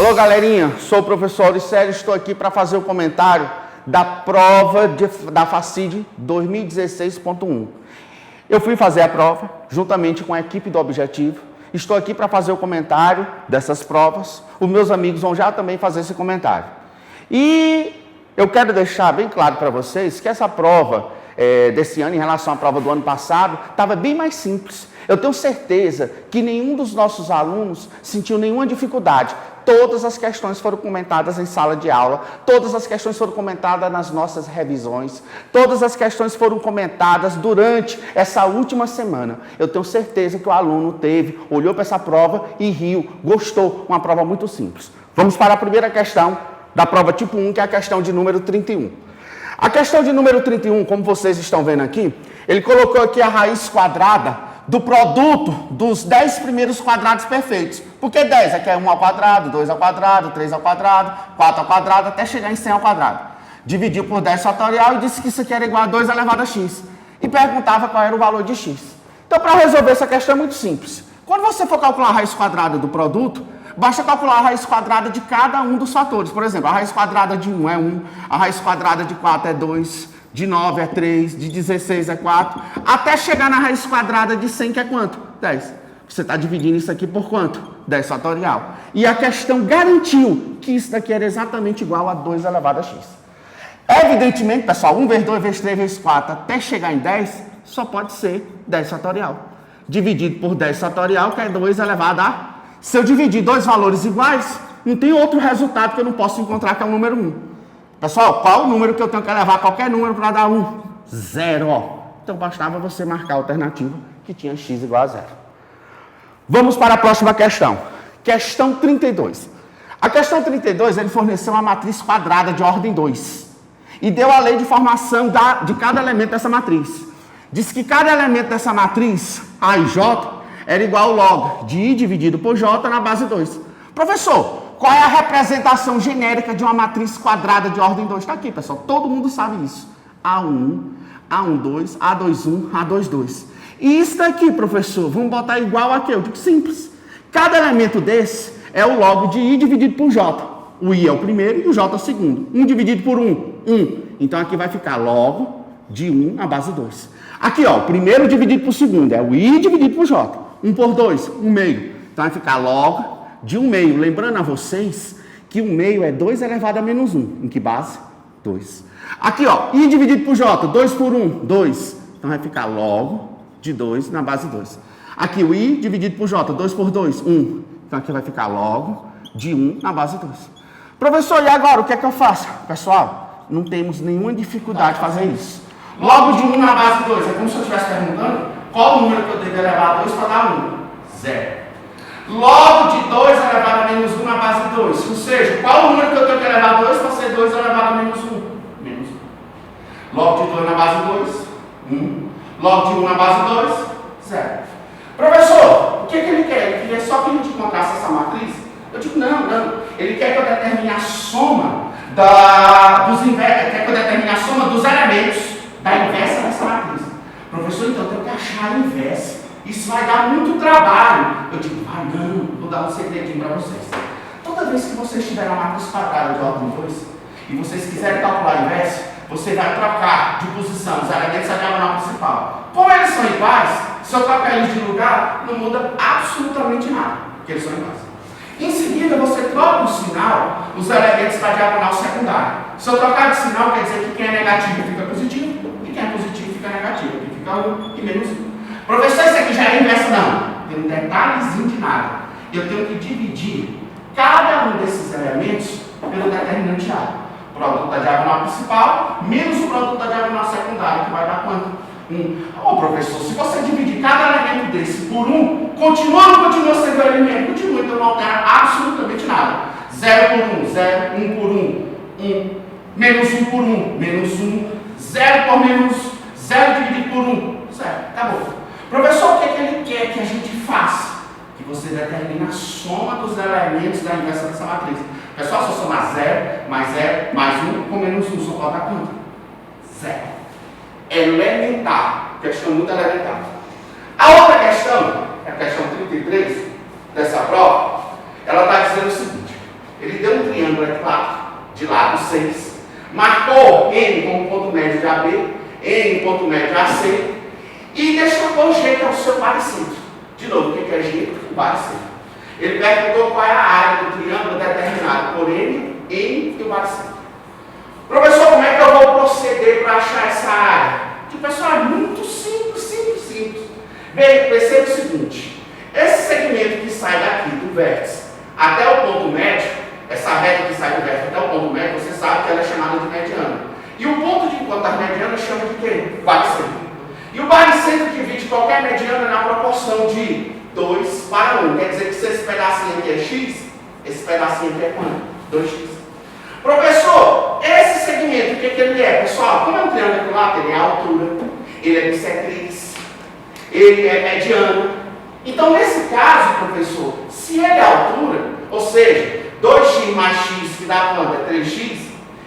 Alô, galerinha, sou o professor Auricélio, estou aqui para fazer o comentário da prova da FACID 2016.1. Eu fui fazer a prova juntamente com a equipe do Objetivo. Estou aqui para fazer o comentário dessas provas. Os meus amigos vão já também fazer esse comentário. E eu quero deixar bem claro para vocês que essa prova desse ano, em relação à prova do ano passado, estava bem mais simples. Eu tenho certeza que nenhum dos nossos alunos sentiu nenhuma dificuldade. Todas as questões foram comentadas em sala de aula, todas as questões foram comentadas nas nossas revisões, todas as questões foram comentadas durante essa última semana. Eu tenho certeza que o aluno olhou para essa prova e riu, gostou, uma prova muito simples. Vamos para a primeira questão da prova tipo 1, que é a questão de número 31. A questão de número 31, como vocês estão vendo aqui, ele colocou aqui a raiz quadrada do produto dos 10 primeiros quadrados perfeitos. Por que 10? Aqui é 1 ao quadrado, 2 ao quadrado, 3 ao quadrado, 4 ao quadrado, até chegar em 100 ao quadrado. Dividiu por 10 fatorial e disse que isso aqui era igual a 2 elevado a x. E perguntava qual era o valor de x. Então, para resolver essa questão é muito simples. Quando você for calcular a raiz quadrada do produto, basta calcular a raiz quadrada de cada um dos fatores. Por exemplo, a raiz quadrada de 1 é 1, a raiz quadrada de 4 é 2, de 9 é 3, de 16 é 4, até chegar na raiz quadrada de 100, que é quanto? 10. Você está dividindo isso aqui por quanto? 10 fatorial. E a questão garantiu que isso daqui era exatamente igual a 2 elevado a x. Evidentemente, pessoal, 1 vezes 2 vezes 3 vezes 4 até chegar em 10, só pode ser 10 fatorial. Dividido por 10 fatorial, que é 2 elevado a... Se eu dividir dois valores iguais, não tem outro resultado que eu não posso encontrar, que é o número 1. Pessoal, qual o número que eu tenho que levar? Qualquer número para dar 1? 0, ó. Então, bastava você marcar a alternativa que tinha x igual a 0. Vamos para a próxima questão. Questão 32. A questão 32, ele forneceu uma matriz quadrada de ordem 2. E deu a lei de formação de cada elemento dessa matriz. Diz que cada elemento dessa matriz, A e J, era igual ao log de I dividido por J na base 2. Professor, qual é a representação genérica de uma matriz quadrada de ordem 2? Está aqui, pessoal. Todo mundo sabe isso. A1, A12, A21, A22. E isso daqui, professor, vamos botar igual a quê? Eu digo simples. Cada elemento desse é o log de I dividido por J. O I é o primeiro e o J é o segundo. 1 dividido por 1, 1. Então, aqui vai ficar log de 1 na base 2. Aqui, ó, o primeiro dividido por segundo é o I dividido por J. 1 por 2, 1 meio. Então, vai ficar log de 1 meio. Lembrando a vocês que 1 meio é 2 elevado a menos 1. Em que base? 2. Aqui, ó, I dividido por J, 2 por 1, 2. Então, vai ficar log de 2 na base 2. Aqui, o I dividido por J, 2 por 2, 1. Então, aqui vai ficar log de 1 na base 2. Professor, e agora, o que é que eu faço? Pessoal, não temos nenhuma dificuldade de fazer isso. Log de 1 na base 2. É como se eu estivesse perguntando qual o número que eu devo elevar a 2 para dar 1. 0. Log de 2 elevado a menos 1 na base 2. Ou seja, qual o número que eu tenho que elevar a 2 para ser 2 elevado a menos 1? Menos 1. Log de 2 na base 2, 1. Log de 1 na base 2, 0. Professor, o que ele quer? Ele queria só que a gente encontrasse essa matriz? Eu digo, não. Ele quer que eu determine a soma dos elementos da inversa dessa matriz. Professor, então eu tenho que achar a inversa. Isso vai dar muito trabalho. Eu digo, não, vou dar um segredinho para vocês. Toda vez que vocês tiverem uma matriz quadrada de ordem 2 e vocês quiserem calcular a inversa, você vai trocar de posição os elementos da diagonal principal. Como eles são iguais, se eu trocar eles de lugar, não muda absolutamente nada, porque eles são iguais. Em seguida, você troca o sinal, os elementos da diagonal secundária. Se eu trocar de sinal, quer dizer que quem é negativo fica positivo, e quem é positivo fica negativo. Aqui fica 1 e menos 1. Professor, isso aqui já é inverso? Não. Tem um detalhezinho de nada. Eu tenho que dividir cada um desses elementos pelo determinante A. Produto da diagonal principal menos o produto da diagonal secundária, que vai dar quanto? 1. Ô, professor, se você dividir cada elemento desse por 1, continua ou não continua sendo elemento? Continua, então não altera absolutamente nada. 0 por 1, 0, 1 por 1, 1. Menos 1 por 1, menos 1. 0 por menos 0 dividido por 1, 0. Acabou. Professor, o que ele quer que a gente faça? Que você determine a soma dos elementos da inversa dessa matriz. Pessoal, se eu somar 0, mais 1, com menos 1, só pode dar quanto? 0. Elementar. Questão muito elementar. A outra questão, a questão 33 dessa prova, ela está dizendo o seguinte. triângulo equilátero de lado 6. Marcou N como ponto médio de AB, N ponto médio de AC, e destacou G, que é o seu baricentro. De novo, o que é G? O baricentro. Ele perguntou qual é a área do triângulo determinado por N e o baricentro. Professor, como é que eu vou proceder para achar essa área? Que, pessoal, é muito simples. Perceba o seguinte, esse segmento que sai daqui do vértice até o ponto médio, essa reta que sai do vértice até o ponto médio, você sabe que ela é chamada de mediana. E o ponto de encontro das medianas chama de quê? Baricentro. E o baricentro divide qualquer mediana na proporção de 2 para 1. Quer dizer que se esse pedacinho aqui é x, esse pedacinho aqui é quanto? 2x. Professor, esse segmento, o que ele é? Pessoal, como é um triângulo equilátero, ele é altura, ele é bissetriz, ele é mediano. Então, nesse caso, professor, se ele é altura, ou seja, 2x mais x, que dá quanto? É 3x,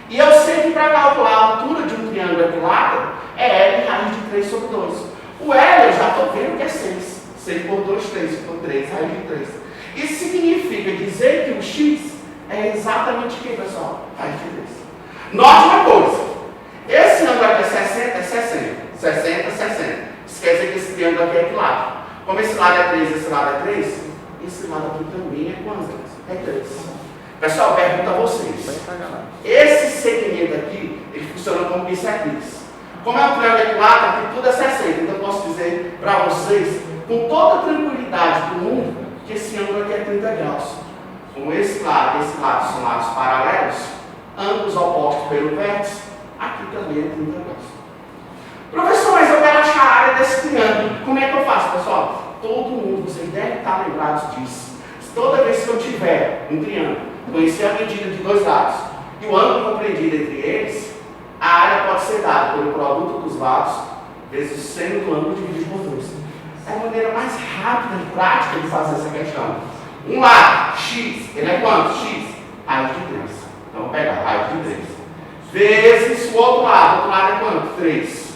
e eu sei que para calcular a altura de um triângulo equilátero é L raiz de 3 sobre 2. O L eu já estou vendo que é 6. 6 por 2, 3 por 3, raiz de 3. Isso significa dizer que o x é exatamente o que, pessoal? Raiz de 3. Note uma coisa. Esse ângulo aqui é 60, é 60. 60, 60. Isso quer dizer que esse triângulo aqui é equilátero. Como esse lado é 3, esse lado é 3, esse lado aqui também é quanto? É 3. Pessoal, pergunto a vocês. Esse segmento aqui, ele funciona como bissetriz. Como é um triângulo equilátero, aqui tudo é 60. Então eu posso dizer para vocês, com toda a tranquilidade do mundo, que esse ângulo aqui é 30 graus. Como esse lado e esse lado são lados paralelos, ambos opostos pelo vértice, aqui também é 30 graus. Professor, mas eu quero achar a área desse triângulo. Como é que eu faço, pessoal? Todo mundo, vocês devem estar lembrados disso. Toda vez que eu tiver um triângulo, conhecer a medida de dois lados e o ângulo compreendido entre eles, a área pode ser dada pelo produto dos lados vezes o seno do ângulo dividido por 2. É a maneira mais rápida e prática de fazer essa questão. Um lado, x, ele é quanto? X, raiz de 3. Então, vou pegar raiz de 3. Vezes o outro lado é quanto? 3.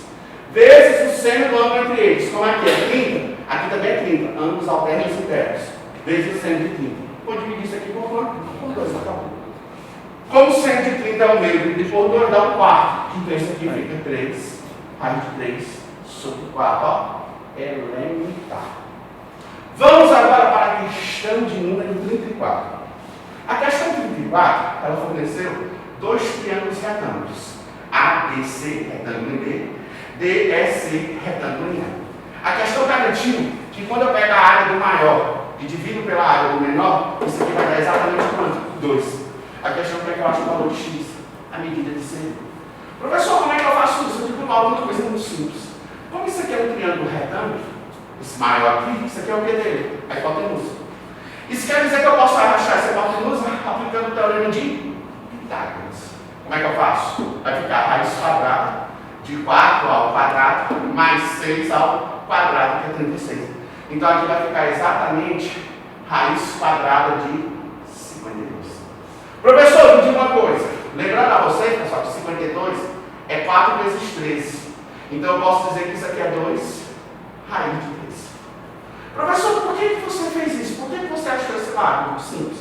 Vezes o seno do ângulo entre eles. Como aqui é 30, aqui também é 30. Ângulos alternos e internos. Vezes o seno de 30. Vou dividir isso aqui por 2, acabou. Como o seno de 30 é o meio, dividir por 2 dá um quarto. Então isso aqui fica 3, raiz de 3 sobre 4, ó. Elementar. Vamos agora para a questão de número 34. A questão 34, ela forneceu dois triângulos retângulos. ABC, retângulo em B, DEC, retângulo em A. A questão garantiu que quando eu pego a área do maior e divido pela área do menor, isso aqui vai dar exatamente quanto? 2. A questão é que eu acho o valor de x, a medida de C. Professor, como é que eu faço isso? Eu digo uma coisa muito simples. Como isso aqui é um triângulo retângulo, esse maior aqui, isso aqui é o que dele? A hipotenusa. Isso quer dizer que eu posso achar essa hipotenusa aplicando o teorema de Pitágoras. Como é que eu faço? Vai ficar raiz quadrada de 4 ao quadrado mais 6 ao quadrado, que é 36. Então aqui vai ficar exatamente raiz quadrada de 52. Professor, eu digo uma coisa. Lembrando a vocês, pessoal, que 52 é 4 vezes 13. Então eu posso dizer que isso aqui é 2 raiz de 3. Professor, por que você fez isso? Por que você achou esse lado? Muito simples.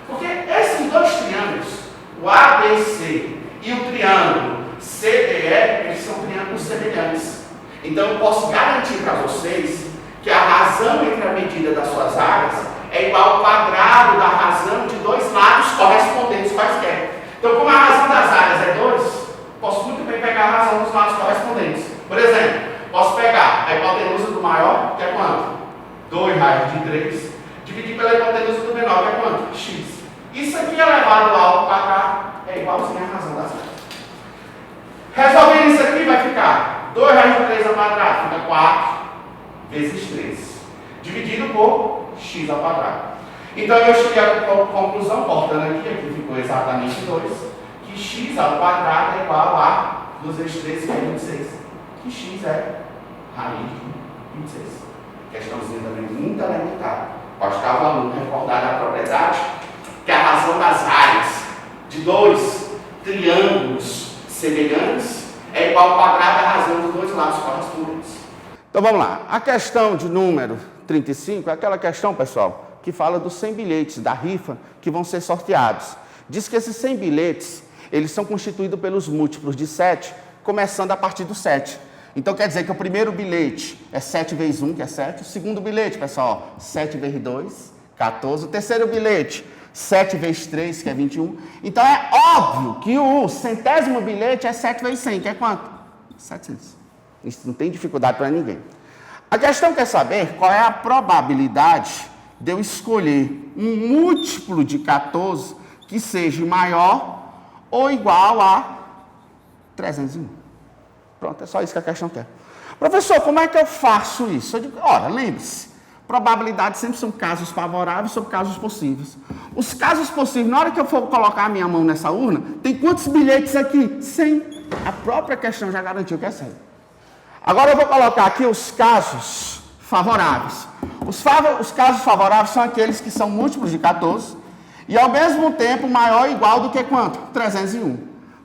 Porque esses dois triângulos, o ABC e o triângulo CDE, eles são triângulos semelhantes. Então eu posso garantir para vocês que a razão entre a medida das suas áreas é igual ao quadrado da razão de dois lados correspondentes quaisquer. Então, como a razão das áreas é 2, posso muito bem pegar a razão dos lados correspondentes. Por exemplo, posso pegar a hipotenusa do maior, que é quanto? 2 raiz de 3, dividir pela hipotenusa do menor, que é quanto? X. Isso aqui elevado ao quadrado é igualzinho à razão das áreas. Resolvendo isso aqui, vai ficar 2 raiz de 3 ao quadrado, fica 4 vezes 3, dividido por x ao quadrado. Então eu cheguei à conclusão, cortando aqui ficou exatamente 2, que x ao quadrado é igual a 2 vezes 3, que é 26. Que x é raiz de 26. Questãozinha também muito elementar. Pode ficar o aluno recordar da propriedade, que a razão das áreas de dois triângulos semelhantes é igual ao quadrado da razão dos dois lados correspondentes. Então vamos lá. A questão de número 35 é aquela questão, pessoal, que fala dos 100 bilhetes da rifa que vão ser sorteados. diz que esses 100 bilhetes, eles são constituídos pelos múltiplos de 7, começando a partir do 7. Então, quer dizer que o primeiro bilhete é 7 vezes 1, que é 7. O segundo bilhete, pessoal, 7 vezes 2, 14. O terceiro bilhete, 7 vezes 3, que é 21. Então, é óbvio que o centésimo bilhete é 7 vezes 100, que é quanto? 700. Isso não tem dificuldade para ninguém. A questão quer saber qual é a probabilidade de eu escolher um múltiplo de 14 que seja maior ou igual a 301. Pronto, é só isso que a questão quer. Professor, como é que eu faço isso? Eu digo, ora, lembre-se, probabilidades sempre são casos favoráveis sobre casos possíveis. Os casos possíveis, na hora que eu for colocar a minha mão nessa urna, tem quantos bilhetes aqui? 100. A própria questão já garantiu que é 100. Agora eu vou colocar aqui os casos favoráveis. Os casos favoráveis são aqueles que são múltiplos de 14 e, ao mesmo tempo, maior ou igual do que quanto? 301.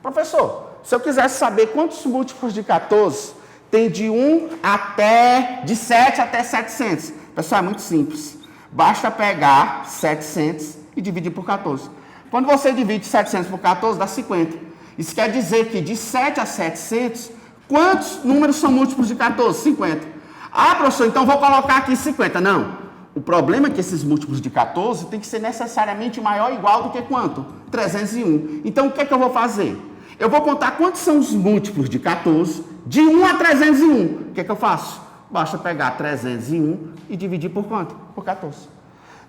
Professor, se eu quisesse saber quantos múltiplos de 14 tem de 7 até 700. Pessoal, é muito simples. Basta pegar 700 e dividir por 14. Quando você divide 700 por 14, dá 50. Isso quer dizer que de 7 a 700, quantos números são múltiplos de 14? 50. Ah, professor, então vou colocar aqui 50. Não. O problema é que esses múltiplos de 14 tem que ser necessariamente maior ou igual do que quanto? 301. Então, o que é que eu vou fazer? Eu vou contar quantos são os múltiplos de 14, de 1 a 301. O que é que eu faço? Basta pegar 301 e dividir por quanto? Por 14.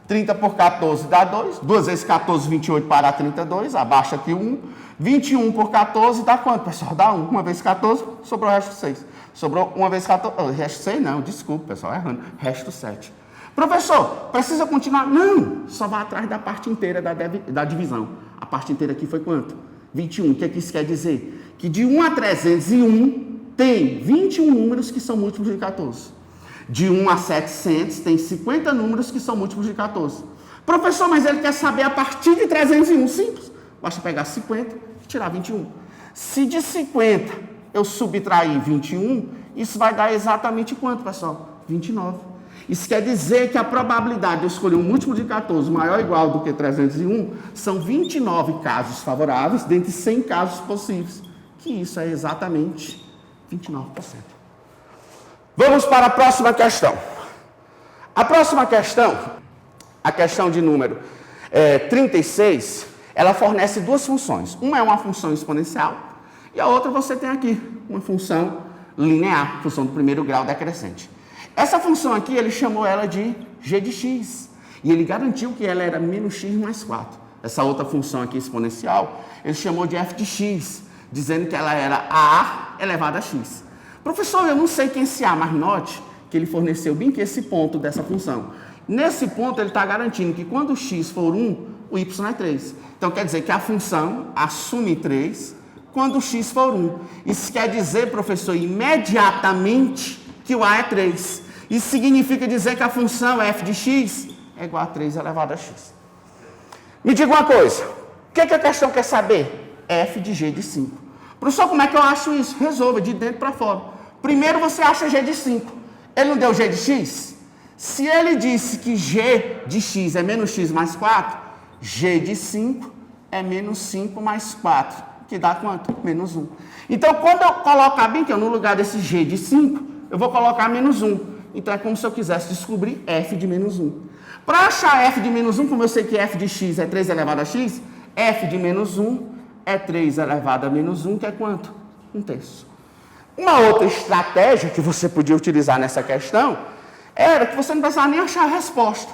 30 por 14 dá 2. 2 vezes 14, 28 para 32. Abaixa aqui 1. 21 por 14 dá quanto, pessoal? Dá 1. 1 vezes 14, sobrou o resto 6. Sobrou 1 vezes 14... Oh, resto 6 não, desculpa, pessoal, errando. Resto 7. Professor, precisa continuar? Não, só vai atrás da parte inteira da divisão. A parte inteira aqui foi quanto? 21. O que é que isso quer dizer? Que de 1 a 301 tem 21 números que são múltiplos de 14. De 1 a 700 tem 50 números que são múltiplos de 14. Professor, mas ele quer saber a partir de 301. Simples. Basta pegar 50 e tirar 21. Se de 50 eu subtrair 21, isso vai dar exatamente quanto, pessoal? 29. Isso quer dizer que a probabilidade de eu escolher um múltiplo de 14 maior ou igual do que 301 são 29 casos favoráveis dentre 100 casos possíveis. Que isso é exatamente 29%. Vamos para a próxima questão. A próxima questão, a questão de número 36, ela fornece duas funções. Uma é uma função exponencial e a outra você tem aqui uma função linear, função do primeiro grau decrescente. Essa função aqui, ele chamou ela de g de x. E ele garantiu que ela era menos x mais 4. Essa outra função aqui exponencial, ele chamou de f de x, dizendo que ela era a elevado a x. Professor, eu não sei quem é esse a, mas note que ele forneceu bem que esse ponto dessa função. Nesse ponto, ele está garantindo que quando o x for 1, o y é 3. Então, quer dizer que a função assume 3 quando o x for 1. Isso quer dizer, professor, imediatamente que o a é 3. Isso significa dizer que a função f de x é igual a 3 elevado a x. Me diga uma coisa, o que a questão quer saber? F de g de 5. Professor, como é que eu acho isso? Resolva de dentro para fora. Primeiro você acha g de 5. Ele não deu g de x? Se ele disse que g de x é menos x mais 4, g de 5 é menos 5 mais 4, que dá quanto? Menos 1. Então, quando eu colocar bem aqui, no lugar desse g de 5, eu vou colocar menos 1. Então, é como se eu quisesse descobrir f de menos 1. Para achar f de menos 1, como eu sei que f de x é 3 elevado a x, f de menos 1 é 3 elevado a menos 1, que é quanto? 1/3. Uma outra estratégia que você podia utilizar nessa questão era que você não precisava nem achar a resposta.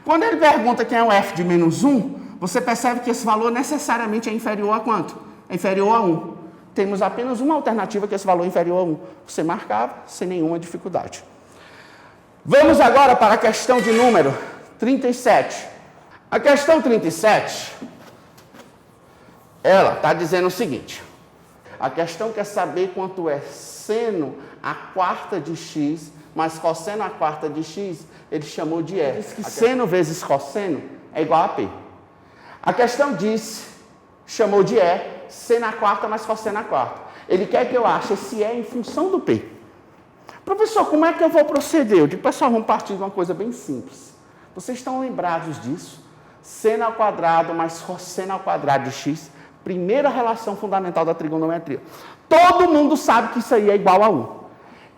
Quando ele pergunta quem é o f de menos 1, você percebe que esse valor necessariamente é inferior a quanto? É inferior a 1. Temos apenas uma alternativa que esse valor é inferior a 1. Você marcava sem nenhuma dificuldade. Vamos agora para a questão de número 37. A questão 37, ela está dizendo o seguinte. A questão quer saber quanto é seno a quarta de x, mas cosseno a quarta de x, ele chamou de E. Diz que seno vezes cosseno é igual a P. A questão diz, chamou de E, seno a quarta mais cosseno a quarta. Ele quer que eu ache esse E em função do P. Professor, como é que eu vou proceder? Eu digo, pessoal, vamos partir de uma coisa bem simples. Vocês estão lembrados disso? seno ao quadrado mais cosseno ao quadrado de x, primeira relação fundamental da trigonometria. Todo mundo sabe que isso aí é igual a 1.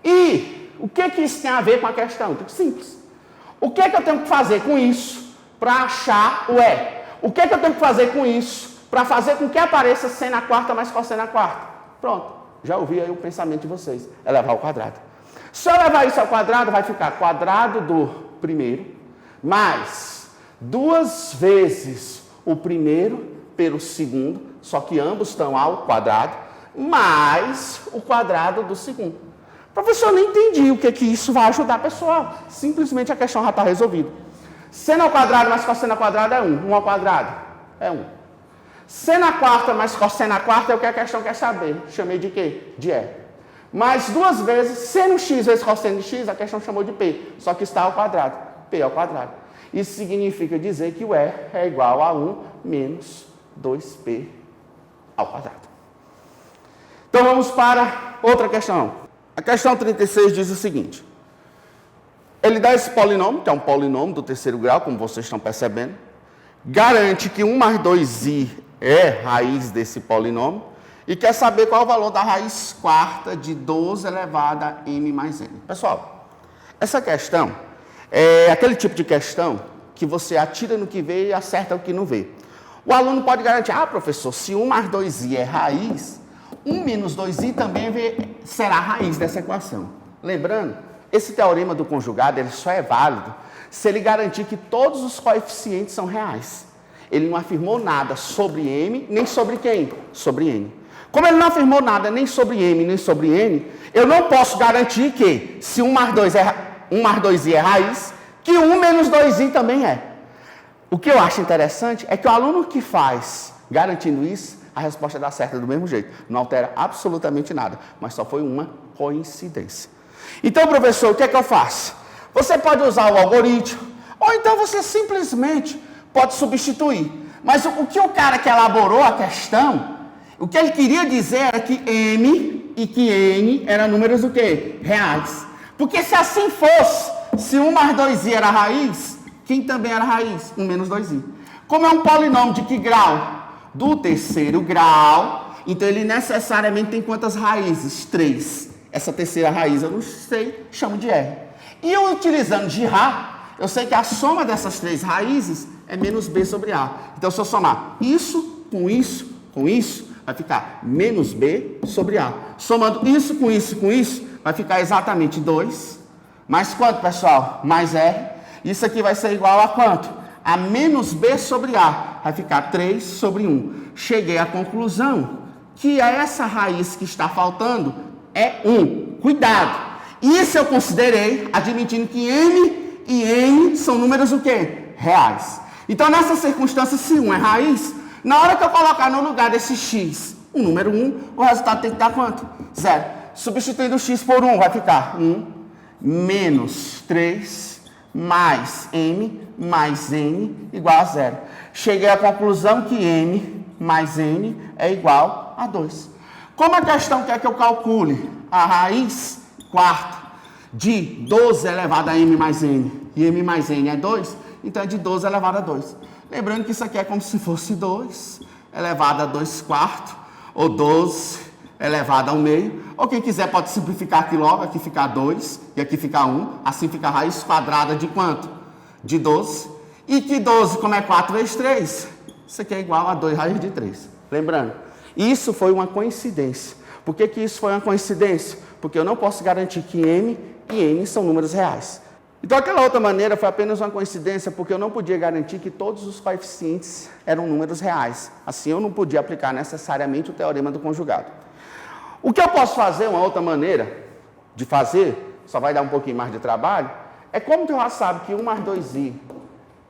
E o que isso tem a ver com a questão? Muito simples. O que eu tenho que fazer com isso para achar o E? O que eu tenho que fazer com isso para fazer com que apareça seno à quarta mais cosseno à quarta? Pronto, já ouvi aí o pensamento de vocês, elevar ao quadrado. Se eu levar isso ao quadrado, vai ficar quadrado do primeiro, mais 2 vezes o primeiro pelo segundo, só que ambos estão ao quadrado, mais o quadrado do segundo. Professor, eu não entendi o que isso vai ajudar, pessoal. Simplesmente a questão já está resolvida. Seno ao quadrado mais cosseno ao quadrado é 1. 1 ao quadrado é 1. Seno à quarta mais cosseno à quarta é o que a questão quer saber. Chamei de quê? De E. Mais 2 vezes seno x vezes cosseno de x, a questão chamou de P. Só que está ao quadrado. P ao quadrado. Isso significa dizer que o E é igual a 1 menos 2P ao quadrado. Então vamos para outra questão. A questão 36 diz o seguinte. Ele dá esse polinômio, que é um polinômio do terceiro grau, como vocês estão percebendo. Garante que 1 mais 2i é raiz desse polinômio. E quer saber qual é o valor da raiz quarta de 12 elevado a m mais n. Pessoal, essa questão é aquele tipo de questão que você atira no que vê e acerta o que não vê. O aluno pode garantir, professor, se 1 mais 2i é raiz, 1 menos 2i também será a raiz dessa equação. Lembrando, esse teorema do conjugado ele só é válido se ele garantir que todos os coeficientes são reais. Ele não afirmou nada sobre m, nem sobre quem? Sobre n. Como ele não afirmou nada nem sobre m, nem sobre n, eu não posso garantir que, se 1 mais 2i é raiz, que 1 menos 2i também é. O que eu acho interessante é que o aluno que faz garantindo isso, a resposta dá certa do mesmo jeito. Não altera absolutamente nada, mas só foi uma coincidência. Então, professor, o que é que eu faço? Você pode usar o algoritmo, ou então você simplesmente pode substituir. Mas o que o cara que elaborou a questão, o que ele queria dizer era que m e que n eram números do quê? Reais. Porque se assim fosse, se 1 mais 2i era raiz, quem também era raiz? 1 menos 2i. Como é um polinômio de que grau? Do terceiro grau, então ele necessariamente tem quantas raízes? 3. Essa terceira raiz eu não sei, chamo de R. E eu utilizando girá, eu sei que a soma dessas 3 raízes é menos b sobre a. Então se eu somar isso, com isso, vai ficar menos b sobre a. Somando isso, vai ficar exatamente 2. Mais quanto, pessoal? Mais R. Isso aqui vai ser igual a quanto? A menos b sobre a. Vai ficar 3 sobre 1. Cheguei à conclusão que essa raiz que está faltando é 1. Cuidado! Isso eu considerei admitindo que m e n são números o quê? Reais. Então, nessa circunstância, se 1 é raiz, na hora que eu colocar no lugar desse x o número 1, o resultado tem que dar quanto? 0. Substituindo o x por 1, vai ficar 1 menos 3 mais m mais n igual a 0. Cheguei à conclusão que m mais n é igual a 2. Como a questão quer que eu calcule a raiz quarta de 12 elevado a m mais n, e m mais n é 2, então é de 12 elevado a 2. Lembrando que isso aqui é como se fosse 2 elevado a 2 quartos, ou 12 elevado ao meio, ou quem quiser pode simplificar aqui logo, aqui fica 2 e aqui fica 1, assim fica a raiz quadrada de quanto? De 12, e que 12, como é 4 vezes 3, isso aqui é igual a 2 raiz de 3. Lembrando, isso foi uma coincidência. Por que isso foi uma coincidência? Porque eu não posso garantir que m e n são números reais. Então, aquela outra maneira foi apenas uma coincidência, porque eu não podia garantir que todos os coeficientes eram números reais. Assim, eu não podia aplicar necessariamente o teorema do conjugado. O que eu posso fazer, uma outra maneira de fazer, só vai dar um pouquinho mais de trabalho, é como que eu já sabe que 1 mais 2i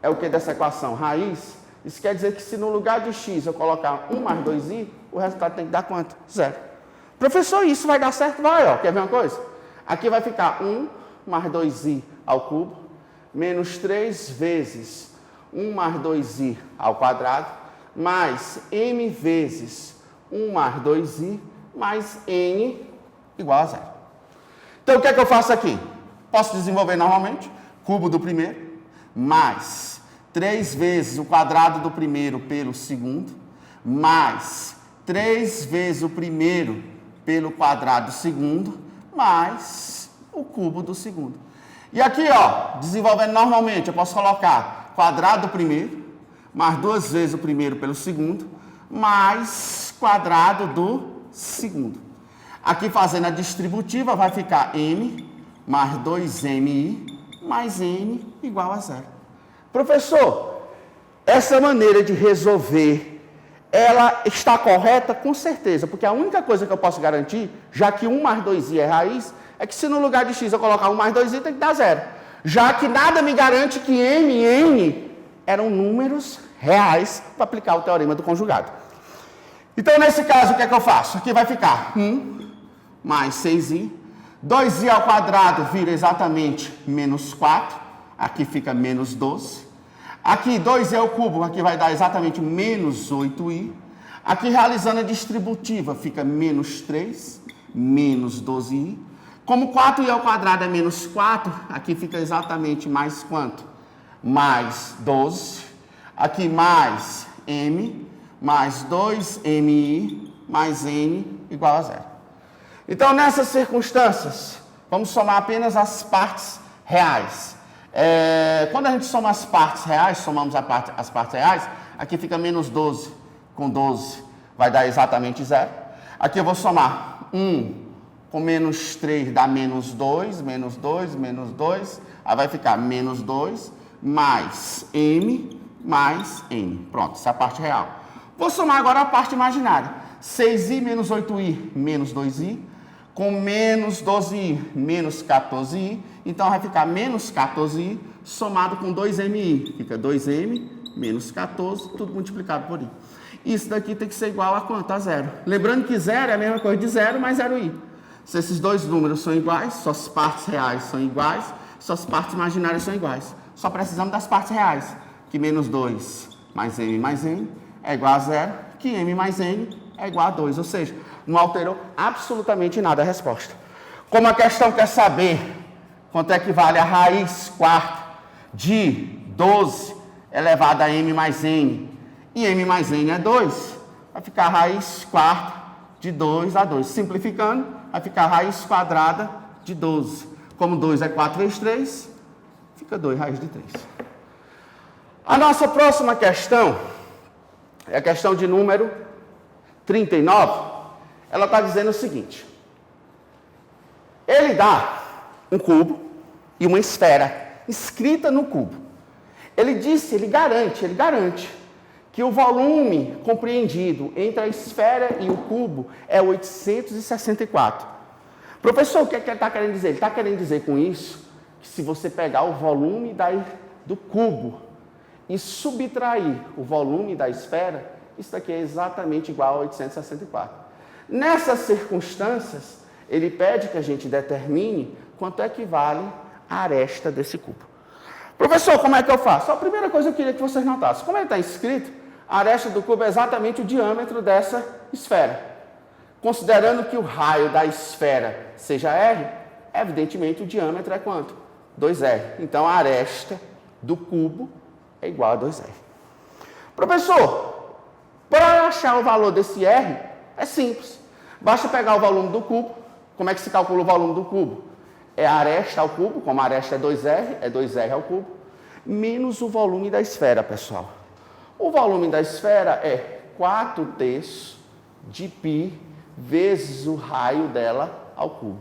é o que dessa equação? Raiz. Isso quer dizer que se no lugar de x eu colocar 1 mais 2i, o resultado tem que dar quanto? 0. Professor, isso vai dar certo? Vai, ó. Quer ver uma coisa? Aqui vai ficar 1 mais 2i ao cubo, menos 3 vezes 1 mais 2i ao quadrado, mais m vezes 1 mais 2i, mais n igual a 0. Então, o que é que eu faço aqui? Posso desenvolver normalmente, cubo do primeiro, mais 3 vezes o quadrado do primeiro pelo segundo, mais 3 vezes o primeiro pelo quadrado do segundo, mais o cubo do segundo. E aqui, ó, desenvolvendo normalmente, eu posso colocar quadrado do primeiro, mais 2 vezes o primeiro pelo segundo, mais quadrado do segundo. Aqui fazendo a distributiva vai ficar m mais 2mi mais n igual a zero. Professor, essa maneira de resolver, ela está correta? Com certeza, porque a única coisa que eu posso garantir, já que 1 mais 2i é raiz, é que se no lugar de x eu colocar 1 mais 2i, tem que dar zero. Já que nada me garante que m e n eram números reais para aplicar o teorema do conjugado. Então, nesse caso, o que é que eu faço? Aqui vai ficar 1 mais 6i, 2i ao quadrado vira exatamente menos 4, aqui fica menos 12. Aqui 2i ao cubo, aqui vai dar exatamente menos 8i. Aqui realizando a distributiva fica menos 3, menos 12i. Como 4i ao quadrado é menos 4, aqui fica exatamente mais quanto? Mais 12. Aqui mais m, mais 2mi, mais n igual a zero. Então, nessas circunstâncias, vamos somar apenas as partes reais. Quando a gente soma as partes reais, somamos as partes reais, aqui fica menos 12 com 12, vai dar exatamente zero. Aqui eu vou somar 1 com menos 3 dá menos 2, menos 2, menos 2, aí vai ficar menos 2, mais m, mais n. Pronto, essa é a parte real. Vou somar agora a parte imaginária. 6i menos 8i menos 2i, com menos 12i menos 14i, então vai ficar menos 14i somado com 2mi. Fica 2m menos 14, tudo multiplicado por i. Isso daqui tem que ser igual a quanto? A zero. Lembrando que zero é a mesma coisa de zero mais 0i. Se esses dois números são iguais, suas partes reais são iguais, suas partes imaginárias são iguais. Só precisamos das partes reais, que menos 2 mais n é igual a zero, que m mais n é igual a 2, ou seja, não alterou absolutamente nada a resposta. Como a questão quer saber quanto é que vale a raiz quarta de 12 elevado a m mais n, e m mais n é 2, vai ficar a raiz quarta de 2 a 2. Simplificando, vai ficar a raiz quadrada de 12. Como 2 é 4 vezes 3, fica 2 raiz de 3. A nossa próxima questão é a questão de número 39. Ela está dizendo o seguinte: ele dá um cubo e uma esfera inscrita no cubo. Ele garante que o volume compreendido entre a esfera e o cubo é 864. Professor, o que ele está querendo dizer? Ele está querendo dizer com isso que se você pegar o volume do cubo e subtrair o volume da esfera, isso daqui é exatamente igual a 864. Nessas circunstâncias, ele pede que a gente determine quanto é que vale a aresta desse cubo. Professor, como é que eu faço? A primeira coisa eu queria que vocês notassem. Como ele está escrito, a aresta do cubo é exatamente o diâmetro dessa esfera. Considerando que o raio da esfera seja R, evidentemente o diâmetro é quanto? 2R. Então, a aresta do cubo é igual a 2R. Professor, para achar o valor desse R, é simples. Basta pegar o volume do cubo. Como é que se calcula o volume do cubo? É a aresta ao cubo, como a aresta é 2R ao cubo, menos o volume da esfera, pessoal. O volume da esfera é 4/3 de π vezes o raio dela ao cubo.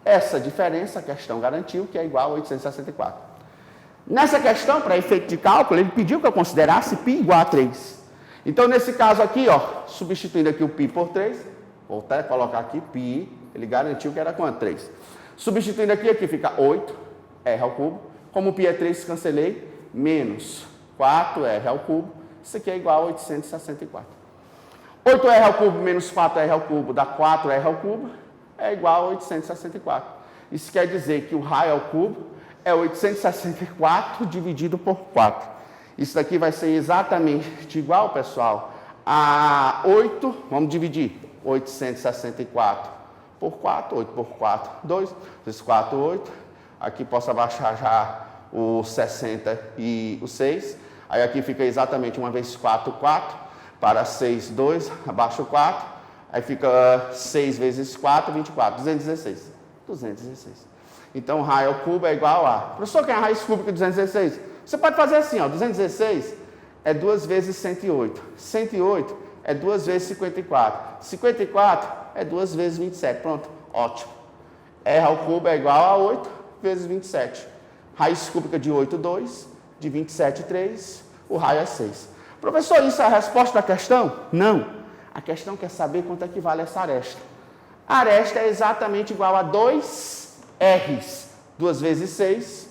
Essa diferença a questão garantiu que é igual a 864. Nessa questão, para efeito de cálculo, ele pediu que eu considerasse π igual a 3. Então, nesse caso aqui, ó, substituindo aqui o π por 3, vou até colocar aqui π, ele garantiu que era quanto? 3. Substituindo aqui fica 8, R ao cubo. Como π é 3, cancelei, menos 4R ao cubo. Isso aqui é igual a 864. 8R ao cubo menos 4R ao cubo dá 4R ao cubo, é igual a 864. Isso quer dizer que o raio ao cubo é 864 dividido por 4. Isso daqui vai ser exatamente igual, pessoal, a 8, vamos dividir, 864 por 4, 8 por 4, 2, 6, 4, 8. Aqui posso abaixar já o 60 e o 6. Aí aqui fica exatamente 1 vezes 4, 4, para 6, 2, abaixo 4, aí fica 6 vezes 4, 24, 216. 216. Então, raio ao cubo é igual a... Professor, quem é a raiz cúbica de 216? Você pode fazer assim, ó, 216 é 2 vezes 108. 108 é 2 vezes 54. 54 é 2 vezes 27. Pronto, ótimo. R ao cubo é igual a 8 vezes 27. Raiz cúbica de 8, 2. De 27, 3. O raio é 6. Professor, isso é a resposta da questão? Não. A questão quer saber quanto é que vale essa aresta. A aresta é exatamente igual a 2 R's. 2 vezes 6,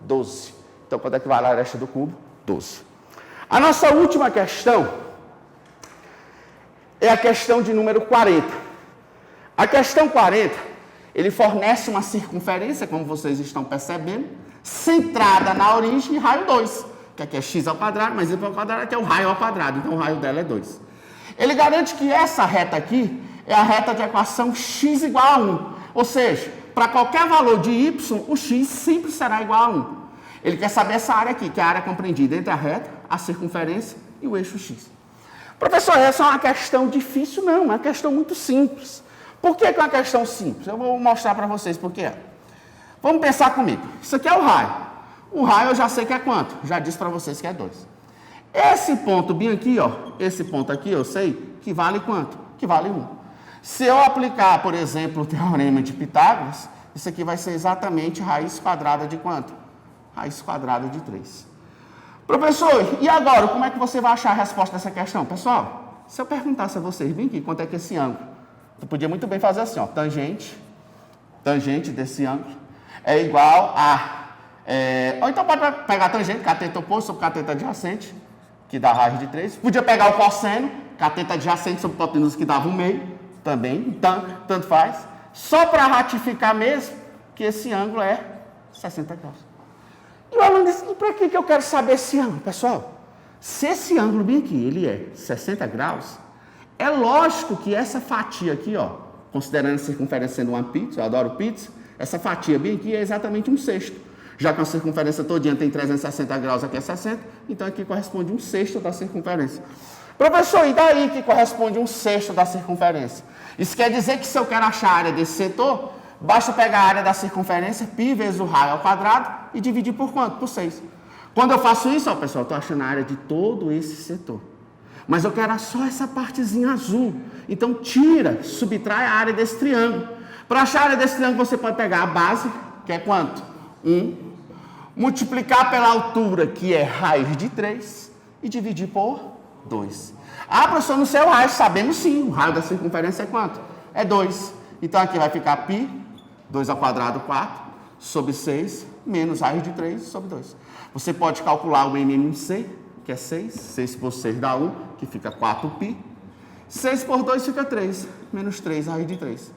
12. Então, quanto é que vale a aresta do cubo? 12. A nossa última questão é a questão de número 40. A questão 40, ele fornece uma circunferência, como vocês estão percebendo, centrada na origem e raio 2, que aqui é x ao quadrado, mas y ao quadrado aqui é o raio ao quadrado, então o raio dela é 2. Ele garante que essa reta aqui é a reta de equação x igual a 1, ou seja, para qualquer valor de y, o x sempre será igual a 1. Ele quer saber essa área aqui, que é a área compreendida entre a reta, a circunferência e o eixo x. Professor, essa é uma questão difícil? Não, é uma questão muito simples. Por que é uma questão simples? Eu vou mostrar para vocês por que é. Vamos pensar comigo. Isso aqui é o raio. O raio eu já sei que é quanto? Já disse para vocês que é 2. Esse ponto bem aqui, ó, esse ponto aqui eu sei que vale quanto? Que vale 1. Se eu aplicar, por exemplo, o teorema de Pitágoras, isso aqui vai ser exatamente raiz quadrada de quanto? Raiz quadrada de 3. Professor, e agora, como é que você vai achar a resposta dessa questão? Pessoal, se eu perguntasse a vocês, bem aqui, quanto é que esse ângulo? Eu podia muito bem fazer assim, ó, tangente desse ângulo é igual a... ou então pode pegar a tangente, cateta oposto sobre cateta adjacente, que dá raiz de 3. Podia pegar o cosseno, cateta adjacente sobre hipotenusa, que dava 1/2, também, tanto faz. Só para ratificar mesmo que esse ângulo é 60 graus. E o aluno disse, e para que eu quero saber esse ângulo? Pessoal, se esse ângulo bem aqui, ele é 60 graus, é lógico que essa fatia aqui, ó, considerando a circunferência sendo uma pizza, eu adoro pizza, essa fatia bem aqui é exatamente 1/6. Já que a circunferência todinha tem 360 graus, aqui é 60, então aqui corresponde 1/6 da circunferência. Professor, e daí que corresponde 1/6 da circunferência? Isso quer dizer que se eu quero achar a área desse setor, basta pegar a área da circunferência, π vezes o raio ao quadrado, e dividir por quanto? Por 6. Quando eu faço isso, ó, pessoal, estou achando a área de todo esse setor. Mas eu quero só essa partezinha azul. Então, subtrai a área desse triângulo. Para achar a área desse triângulo, você pode pegar a base, que é quanto? 1. Multiplicar pela altura, que é raiz de 3, e dividir por 2. Ah, professor, não sei o raio. Sabemos sim, o raio da circunferência é quanto? É 2. Então, aqui vai ficar π, 2 ao quadrado, 4, sobre 6, menos raiz de 3 sobre 2. Você pode calcular o MMC, que é 6. 6 por 6 dá 1, que fica 4π. 6 por 2 fica 3, menos 3 raiz de 3.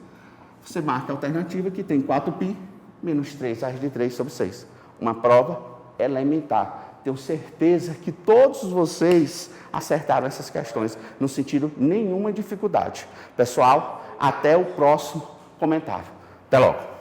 Você marca a alternativa que tem 4π, menos 3 raiz de 3 sobre 6. Uma prova elementar. Tenho certeza que todos vocês acertaram essas questões, não sentiram nenhuma dificuldade. Pessoal, até o próximo comentário. Até logo.